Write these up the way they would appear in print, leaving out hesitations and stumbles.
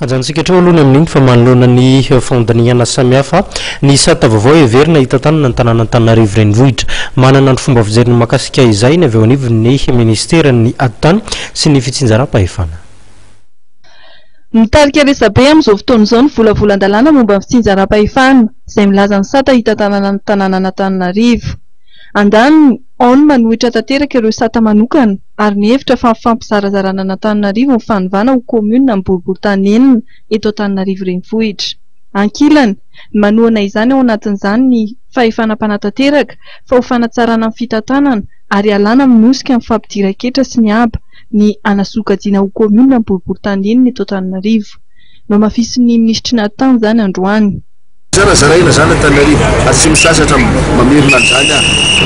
ajantsika hatreo alohany amin'iny fa manoloana ny fandaniana samihafa ny sata vaovao everina hita tanana ny tanàna Antananarivo renivohitra manana ny fomba fijeriny makasika izay ny avy eo anivon'ny ministeran'ny ady-tany sy ny fitsinjaram-pahefana. Mitarika resabe amin'izao fotoana izao ny volavolan-dalàna momba ny fitsinjaram-pahefana izay milaza ny sata hita tanàna ny tanàna Antananarivo. Andaniny ao ny manohitra tanteraka ireo sata manokana ary ny hevitra fa fampizarazarana Antananarivo ny fanovana ho komuna ny boriboritany enina eto Antananarivo renivohitra. Ankilany, manohana izany ao anatin'izany ny fahefanam-panatanteraka fa ho fanatsarana amin'ny fitantanana ary alana minosika amin'ny fampidiran-ketra sy ny aba ny anasokajina ho komuna ny boriboritany enina eto Antananarivo. Nomafisin'ny ministry ny ady-tany izany androany. Zaraina zany Antananarivo ary tsy misasatra mamerina zany.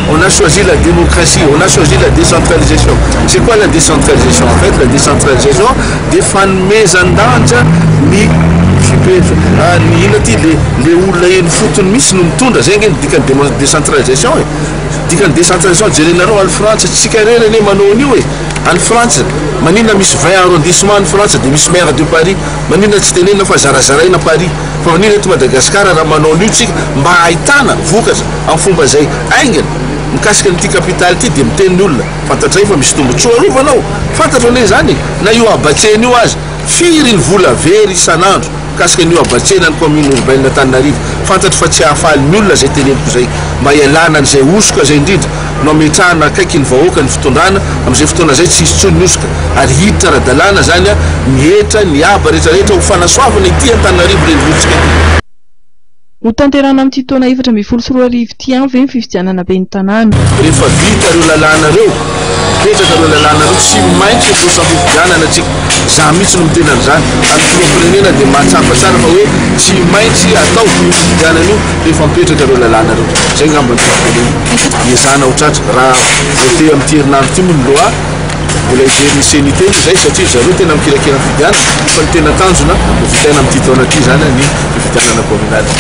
On a choisi la démocratie, on a choisi la décentralisation. C'est quoi la décentralisation? En fait, la décentralisation dia fanomezan-danja ny le olona eny fotony misy no mitondra zay nge dikany décentralisation e. Dikany décentralisation jerenareo any Frantsa tsika rerany manao an'io e. Any Frantsa maninona misy 20 arrondissement any Frantsa dia misy maire de Paris, maninona tsy tenenina fa zarazaraina Paris. Fa maninona eto Madagasikara raha manao an'io tsika mba ahitana vokatra amin'ny fomba zay aingana mikasika n'ity kapitaly ity dia miteny olona fantatray fa misy tombontsoa arovanao fantatra ne zany na io abatseny io azy firy ny vola very isan'andro mikasika n'io abatsena ny commune urbaine Antananarivo fantatra fa tsy hahafaly ny olona zay teneniko zay mba ialana n'izay osoka zay indrindra no ametrahana akaiky ny vahoaka ny fitondrana amin'izay fotoana zay tsy hisy tsony ny osoka ary hiditra ara-dalàna zany mihetra ny aba rehetrarehetra ho fanasoavana ity Antananarivo renivohitra ity. Ho tanterana amin'ity taona 2024 ity ihany ve ny fifidianana be ny tanàna. Rehefa vita ireo lalàna reo mipetraka ireo lalàna reo tsy maintsy fosa fifidianana atsika za mihitsy no mitena an'izany ary filoam-pirenena dia mahatsapa tsara fa hoe tsy maintsy atao fifidianana io rehefa mipetraka ireo lalàna reo zay ngamba ny fifidianana iezana ho tratra raha voate amin'ity herinandro ity moa ny loa mbola iveriny seniteny zay satria zareo tena mikirakira fifidianana fa ny tena tanjona vitaina amin'ity taona ity zany ny fifidianana kominaly.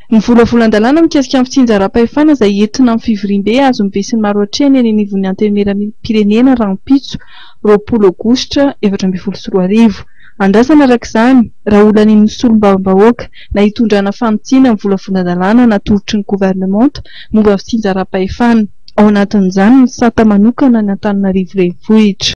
Ny volavolan-dalàna mikasika amin'ny fitsinjaram-pahefana izay entina amin'ny fivoriam-be azon'ny be sy ny maro hatreny eny anivon'ny antenimieram-pirenena Rampitso 20 Aogositra 2024. Andrasana arak'izany raha olana ny solombavam-bahoaka na hitondrana fanontsinana ny volavolan-dalàna na torotry ny gouvernemanta momba fitsinjaram-pahefana ao anatin'izany ny sata manokana ny Antananarivo renivohitra.